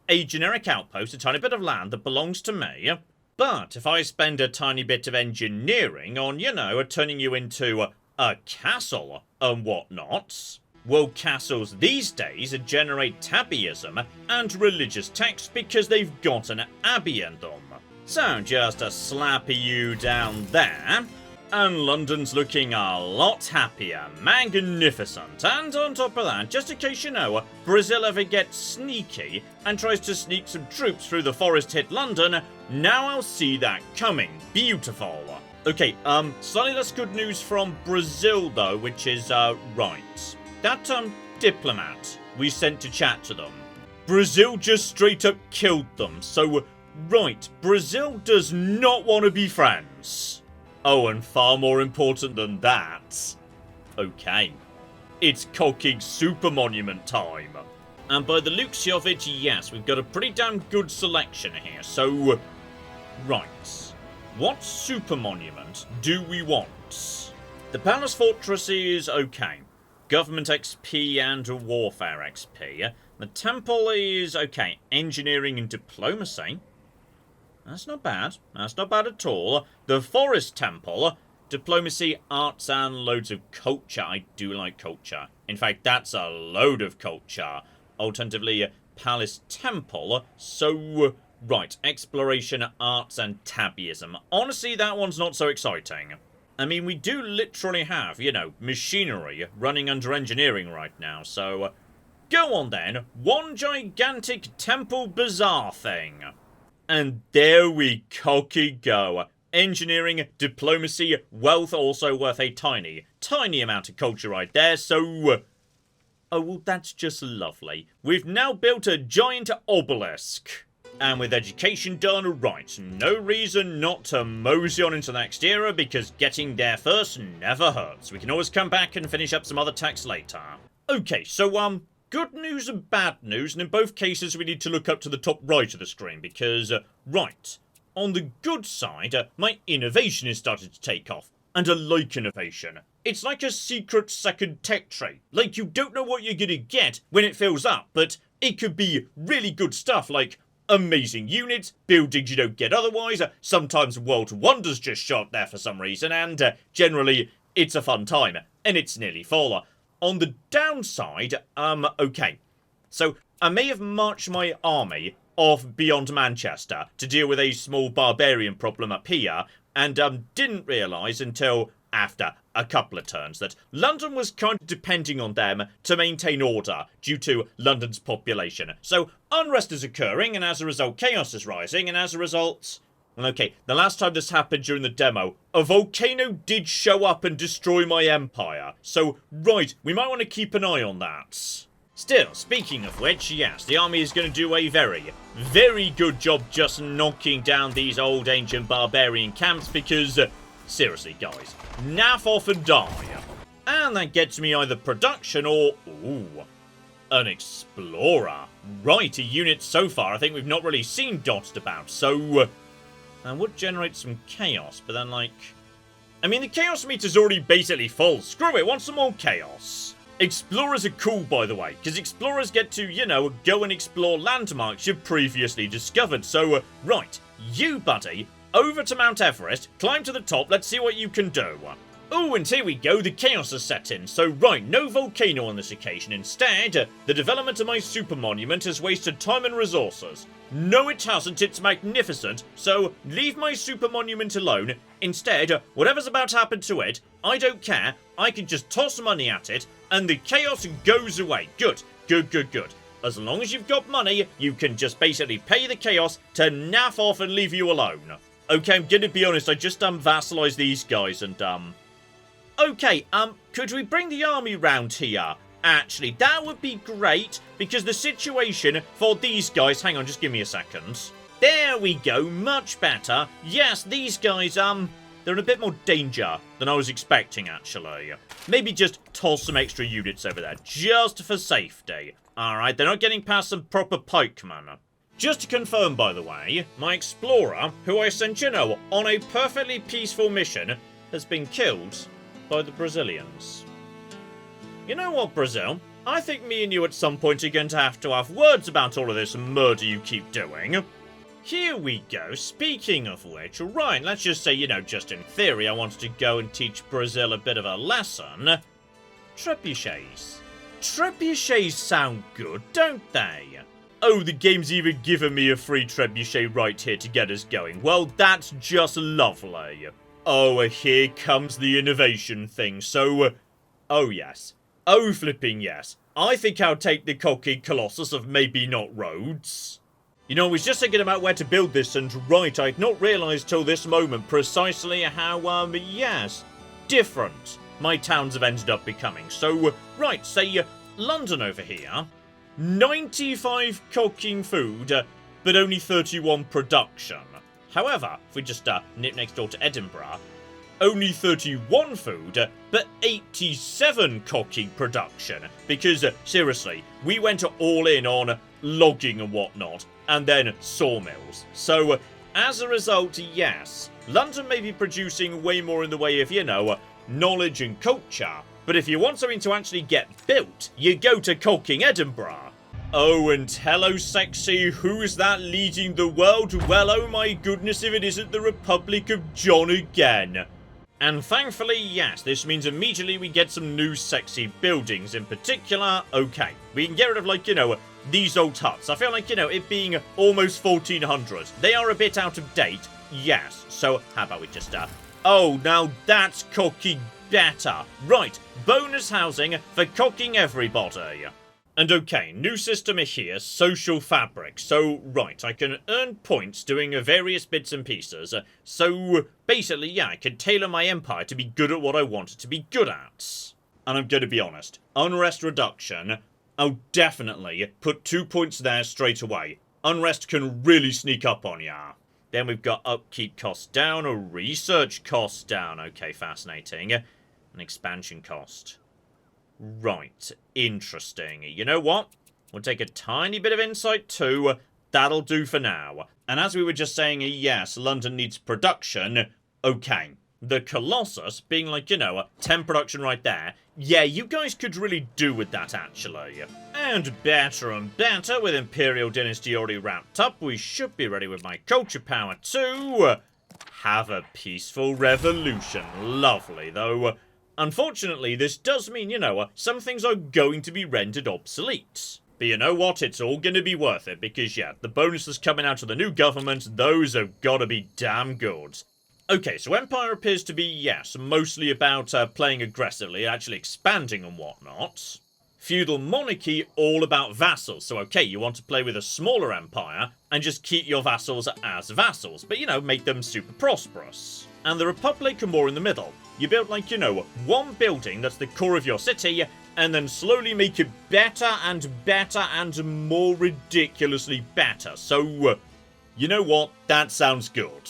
a generic outpost, a tiny bit of land that belongs to me. But if I spend a tiny bit of engineering on, turning you into a castle and whatnot, well, castles these days generate tabbyism and religious texts because they've got an abbey in them. So just slap you down there. And London's looking a lot happier, magnificent, and on top of that, just in case Brazil ever gets sneaky and tries to sneak some troops through the forest hit London, now I'll see that coming. Beautiful. Okay, slightly less good news from Brazil though, which is, right. That, diplomat we sent to chat to them, Brazil just straight up killed them, so, right, Brazil does not want to be friends. Oh, and far more important than that, okay, it's cocking super monument time. And by the looks of it, yes, we've got a pretty damn good selection here. So, right, what super monument do we want? The Palace Fortress is okay. Government XP and Warfare XP. The Temple is okay. Engineering and Diplomacy. That's not bad. That's not bad at all. The Forest Temple, Diplomacy, Arts, and loads of culture. I do like culture. In fact, that's a load of culture. Alternatively, Palace Temple. So, right, Exploration, Arts, and Tabbyism. Honestly, that one's not so exciting. I mean, we do literally have, machinery running under engineering right now. So, go on then. One gigantic temple bazaar thing. And there we cocky go. Engineering, diplomacy, wealth also worth a tiny, tiny amount of culture right there, so... oh, well, that's just lovely. We've now built a giant obelisk. And with education done, right, no reason not to mosey on into the next era, because getting there first never hurts. We can always come back and finish up some other texts later. Okay, so, good news and bad news, and in both cases we need to look up to the top right of the screen, because, right, on the good side, my innovation is starting to take off, and I like innovation. It's like a secret second tech tree. Like, you don't know what you're gonna get when it fills up, but it could be really good stuff, like amazing units, buildings you don't get otherwise, sometimes world wonders just show up there for some reason, and generally, it's a fun time, and it's nearly full. On the downside, okay. So, I may have marched my army off beyond Manchester to deal with a small barbarian problem up here, and, didn't realise until after a couple of turns that London was kind of depending on them to maintain order due to London's population. So unrest is occurring, and as a result chaos is rising, and as a result... Well, okay, the last time this happened during the demo, a volcano did show up and destroy my empire. So, right, we might want to keep an eye on that. Still, speaking of which, yes, the army is going to do a very, very good job just knocking down these old ancient barbarian camps because, seriously guys, naff off and die. And that gets me either production or, ooh, an explorer. Right, a unit so far I think we've not really seen dotted about, so that would generate some chaos, but then like, I mean the chaos meter's already basically full, screw it, want some more chaos. Explorers are cool, by the way, because explorers get to, you know, go and explore landmarks you've previously discovered. So, right, you, buddy, over to Mount Everest, climb to the top, let's see what you can do. Oh, and here we go, the chaos has set in. So, right, no volcano on this occasion. Instead, the development of my super monument has wasted time and resources. No, it hasn't, it's magnificent, so leave my super monument alone. Instead, whatever's about to happen to it, I don't care, I can just toss money at it, and the chaos goes away. Good, good, good, good. As long as you've got money, you can just basically pay the chaos to naff off and leave you alone. Okay, I'm gonna be honest, I just vassalized these guys and okay, could we bring the army round here? Actually, that would be great, because the situation for these guys... Hang on, just give me a second. There we go, much better. Yes, these guys, they're in a bit more danger than I was expecting, actually. Maybe just toss some extra units over there, just for safety. Alright, they're not getting past some proper pikemen. Just to confirm, by the way, my explorer, who I sent, you know, on a perfectly peaceful mission, has been killed by the Brazilians. You know what, Brazil? I think me and you at some point are going to have words about all of this murder you keep doing. Here we go, speaking of which, right, let's just say, you know, just in theory, I wanted to go and teach Brazil a bit of a lesson. Trebuchets. Trebuchets sound good, don't they? Oh, the game's even given me a free trebuchet right here to get us going. Well, that's just lovely. Oh, here comes the innovation thing, so... oh, yes. Oh, flipping yes. I think I'll take the cocky Colossus of maybe not Rhodes. You know, I was just thinking about where to build this, and right, I'd not realised till this moment precisely how, yes, different my towns have ended up becoming. So, right, say, London over here, 95 cooking food, but only 31 production. However, if we just nip next door to Edinburgh, only 31 food, but 87 cooking production. Because, seriously, we went all in on logging and whatnot, and then sawmills. So, as a result, yes, London may be producing way more in the way of, you know, knowledge and culture. But if you want something to actually get built, you go to cooking Edinburgh. Oh, and hello, sexy, who's that leading the world? Well, oh my goodness, if it isn't the Republic of Jon again. And thankfully, yes, this means immediately we get some new sexy buildings. In particular, okay, we can get rid of, like, you know, these old huts. I feel like, you know, it being almost 1400, they are a bit out of date, yes. So, how about we just, oh, now that's cooking better. Right, bonus housing for cooking everybody. And okay, new system here, social fabric. So, right, I can earn points doing various bits and pieces. So, basically, yeah, I can tailor my empire to be good at what I want it to be good at. And I'm going to be honest, unrest reduction, I'll definitely put 2 points there straight away. Unrest can really sneak up on ya. Then we've got upkeep costs down, or research costs down. Okay, fascinating. An expansion cost. Right, interesting. You know what? We'll take a tiny bit of insight too. That'll do for now. And as we were just saying, yes, London needs production. Okay, the Colossus being like, you know, 10 production right there. Yeah, you guys could really do with that, actually. And better, with Imperial Dynasty already wrapped up, we should be ready with my culture power to have a peaceful revolution. Lovely, though. Unfortunately, this does mean, you know, some things are going to be rendered obsolete. But you know what? It's all going to be worth it because, yeah, the bonuses coming out of the new government, those have got to be damn good. Okay, so Empire appears to be, yes, mostly about playing aggressively, actually expanding and whatnot. Feudal monarchy, all about vassals. So, okay, you want to play with a smaller empire and just keep your vassals as vassals, but, you know, make them super prosperous. And the Republic are more in the middle. You build, like, you know, one building that's the core of your city, and then slowly make it better and better and more ridiculously better. So, you know what? That sounds good.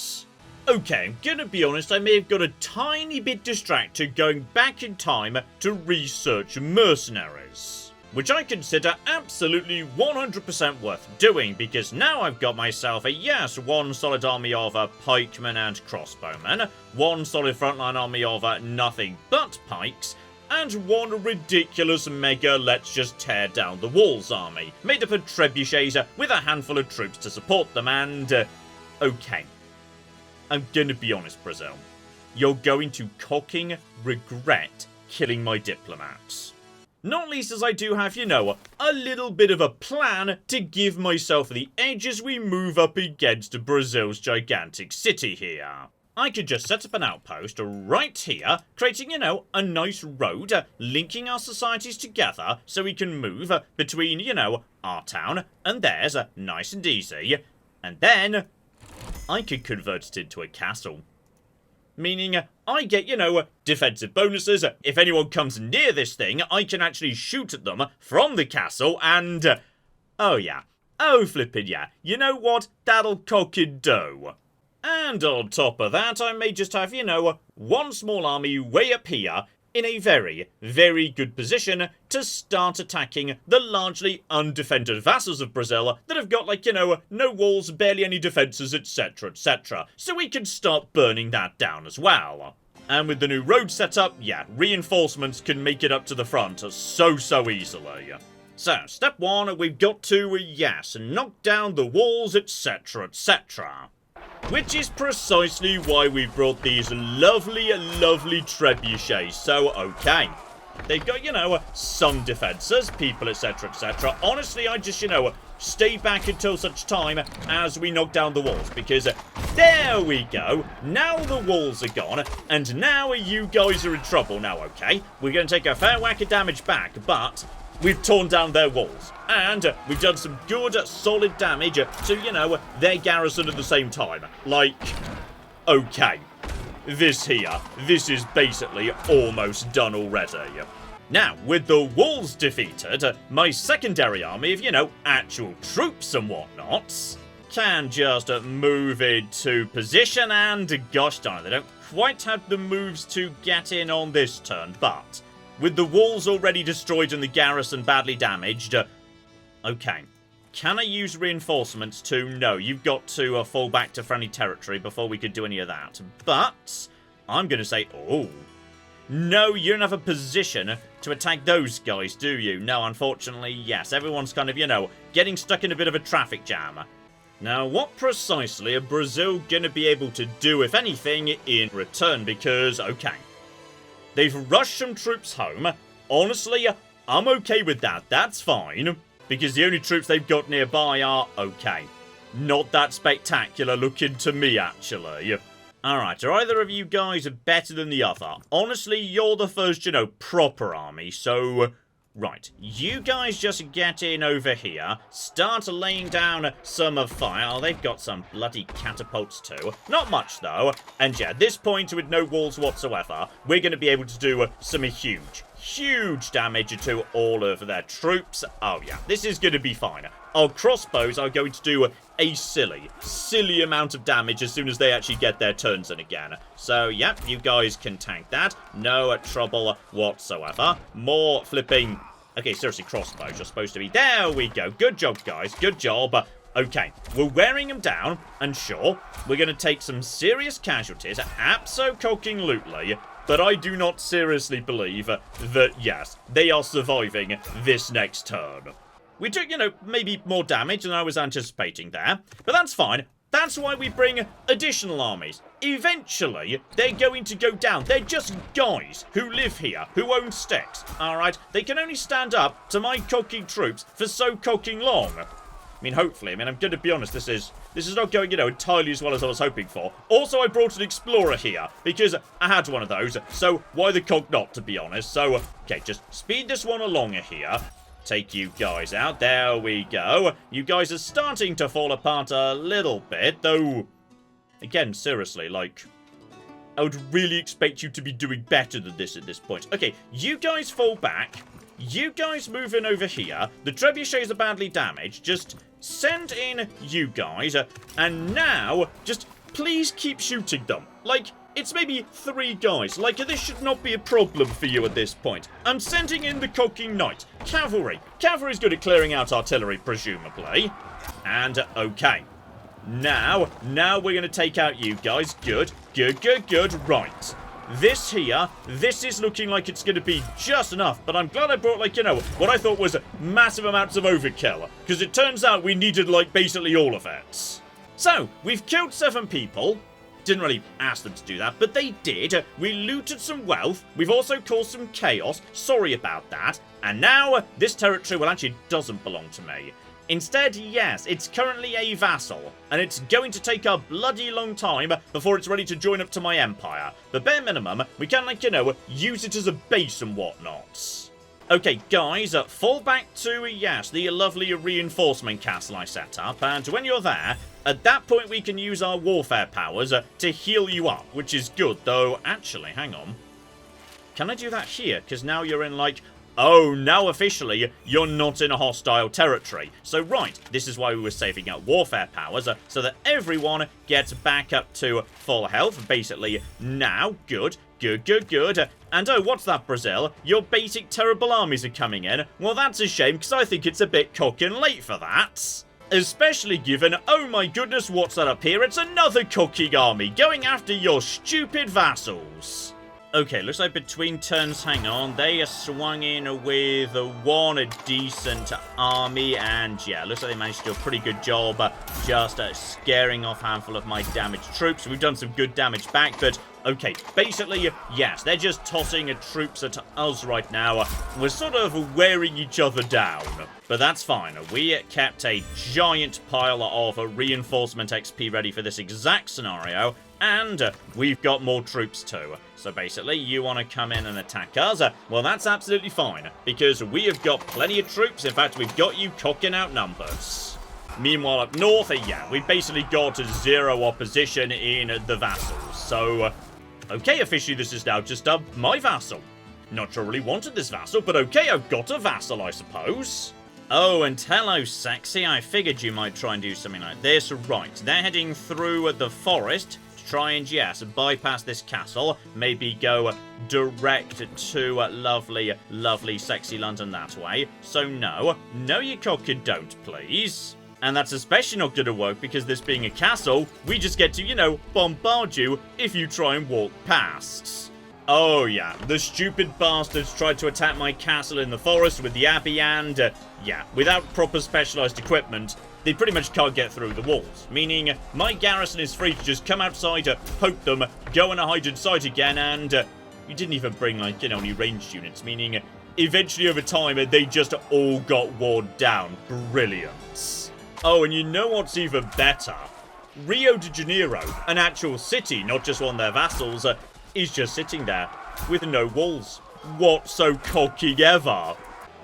Okay, I'm gonna be honest, I may have got a tiny bit distracted going back in time to research mercenaries, which I consider absolutely 100% worth doing, because now I've got myself one solid army of pikemen and crossbowmen, one solid frontline army of nothing but pikes, and one ridiculous mega let's just tear down the walls army, made up of trebuchets with a handful of troops to support them, and okay. I'm gonna be honest, Brazil. You're going to cocking regret killing my diplomats. Not least as I do have, you know, a little bit of a plan to give myself the edge as we move up against Brazil's gigantic city here. I could just set up an outpost right here, creating, you know, a nice road, linking our societies together so we can move between, you know, our town and theirs, nice and easy. And then I could convert it into a castle. Meaning, I get, you know, defensive bonuses. If anyone comes near this thing, I can actually shoot at them from the castle and... oh yeah. Oh flippin' yeah. You know what? That'll cockin' do. And on top of that, I may just have, you know, one small army way up here in a very, very good position to start attacking the largely undefended vassals of Brazil that have got, like, you know, no walls, barely any defences, etc, etc. So we can start burning that down as well. And with the new road set up, yeah, reinforcements can make it up to the front so easily. So, step one, we've got to, yes, knock down the walls, etc, etc. Which is precisely why we brought these lovely trebuchets. So, okay. They've got, you know, some defences, people, etc, etc. Honestly, I just, you know, stay back until such time as we knock down the walls. Because, there we go. Now the walls are gone. And now you guys are in trouble now, okay? We're going to take a fair whack of damage back, but... we've torn down their walls, and we've done some good, solid damage to, you know, their garrison at the same time. Like, okay, this is basically almost done already. Now, with the walls defeated, my secondary army of, you know, actual troops and whatnot can just move into position, and gosh darn it, they don't quite have the moves to get in on this turn, but... with the walls already destroyed and the garrison badly damaged, okay. Can I use reinforcements to? No, you've got to fall back to friendly territory before we could do any of that. But, I'm going to say, oh. No, you don't have a position to attack those guys, do you? No, unfortunately, yes. Everyone's kind of, you know, getting stuck in a bit of a traffic jam. Now, what precisely are Brazil going to be able to do, if anything, in return? Because, okay. They've rushed some troops home. Honestly, I'm okay with that. That's fine. Because the only troops they've got nearby are okay. Not that spectacular looking to me, actually. Alright, are either of you guys better than the other? Honestly, you're the first, you know, proper army, so... right, you guys just get in over here, start laying down some fire. Oh, they've got some bloody catapults too. Not much though. And yeah, at this point with no walls whatsoever, we're going to be able to do some huge damage to all of their troops. Oh yeah, this is going to be fine. Our crossbows are going to do a silly amount of damage as soon as they actually get their turns in again. So, yeah, you guys can tank that. No trouble whatsoever. More flipping... okay, seriously, crossbows are supposed to be... there we go. Good job, guys. Good job. Okay, we're wearing them down, and sure, we're going to take some serious casualties, abso-cockingly, but I do not seriously believe that, yes, they are surviving this next turn. We took, you know, maybe more damage than I was anticipating there, but that's fine. That's why we bring additional armies. Eventually, they're going to go down. They're just guys who live here, who own sticks, alright? They can only stand up to my cocking troops for so cocking long. I mean, hopefully, I'm going to be honest, this is This is not going, entirely as well as I was hoping for. Also, I brought an explorer here, because I had one of those, so why the cock not, to be honest. So, okay, just speed this one along here. Take you guys out. There we go. You guys are starting to fall apart a little bit, though, again, seriously, like, I would really expect you to be doing better than this at this point. Okay, you guys fall back. You guys move in over here. The trebuchets are badly damaged. Just send in you guys. And now, just please keep shooting them. Like, it's maybe 3 guys. Like, this should not be a problem for you at this point. I'm sending in the cocking knight. Cavalry. Cavalry's good at clearing out artillery, presumably. And, okay. Now we're going to take out you guys. Good. Right. This here, this is looking like it's going to be just enough, but I'm glad I brought, like, what I thought was massive amounts of overkill, because it turns out we needed, like, basically all of it. So, we've killed 7 people. Didn't really ask them to do that, but they did. We looted some wealth. We've also caused some chaos. Sorry about that. And now, this territory, well, actually, doesn't belong to me. Instead, yes, it's currently a vassal, and it's going to take a bloody long time before it's ready to join up to my empire. But bare minimum, we can, like, use it as a base and whatnot. Okay, guys, fall back to, yes, the lovely reinforcement castle I set up, and when you're there, at that point we can use our warfare powers to heal you up, which is good, though, actually, hang on. Can I do that here? Because now you're in, like, oh, now officially, you're not in a hostile territory. So, right, this is why we were saving up warfare powers, so that everyone gets back up to full health, basically, now. Good. And, oh, what's that, Brazil? Your basic terrible armies are coming in. Well, that's a shame, because I think it's a bit cockin' late for that. Especially given, oh my goodness, what's that up here? It's another cocking army, going after your stupid vassals. Okay, looks like between turns, hang on, they are swung in with one decent army, and yeah, looks like they managed to do a pretty good job just scaring off a handful of my damaged troops. We've done some good damage back, but okay, basically, yes, they're just tossing troops at us right now. We're sort of wearing each other down, but that's fine. We kept a giant pile of reinforcement XP ready for this exact scenario, and we've got more troops too. So basically, you want to come in and attack us? Well, that's absolutely fine, because we have got plenty of troops. In fact, we've got you cocking out numbers. Meanwhile, up north, yeah, we've basically got 0 opposition in the vassals. So, okay, officially, this is now just my vassal. Not sure I really wanted this vassal, but okay, I've got a vassal, I suppose. Oh, and hello, sexy. I figured you might try and do something like this. Right, they're heading through the forest. Try and, yes, bypass this castle. Maybe go direct to lovely, sexy London that way. So no, you cocked don't, please. And that's especially not going to work because this being a castle, we just get to, bombard you if you try and walk past. Oh yeah, the stupid bastards tried to attack my castle in the forest with the abbey and, yeah, without proper specialised equipment, they pretty much can't get through the walls. Meaning, my garrison is free to just come outside, poke them, go and hide inside again, and you didn't even bring, like, any ranged units. Meaning, eventually over time, they just all got worn down. Brilliant. Oh, and you know what's even better? Rio de Janeiro, an actual city, not just one of their vassals, is just sitting there with no walls. What so cocky ever?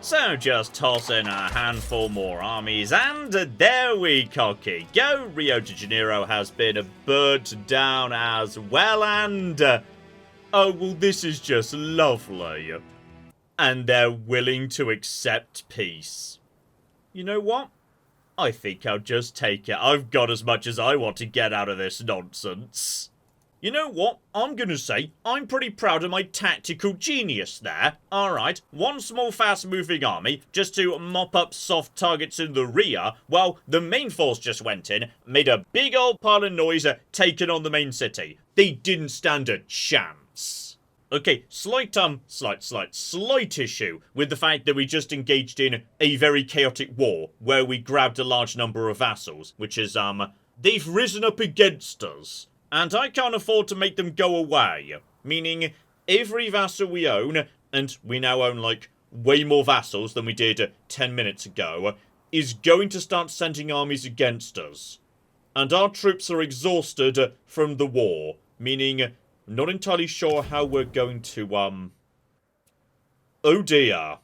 So just toss in a handful more armies, and there we cocky go. Rio de Janeiro has been burnt down as well, and oh, well, this is just lovely. And they're willing to accept peace. You know what? I think I'll just take it. I've got as much as I want to get out of this nonsense. You know what? I'm gonna say I'm pretty proud of my tactical genius there. Alright, one small fast-moving army just to mop up soft targets in the rear, while the main force just went in, made a big old pile of noise, taking on the main city. They didn't stand a chance. Okay, slight issue with the fact that we just engaged in a very chaotic war, where we grabbed a large number of vassals, which is, they've risen up against us. And I can't afford to make them go away. Meaning, every vassal we own, and we now own, like, way more vassals than we did 10 minutes ago, is going to start sending armies against us. And our troops are exhausted from the war. Meaning, I'm not entirely sure how we're going to, Oh dear.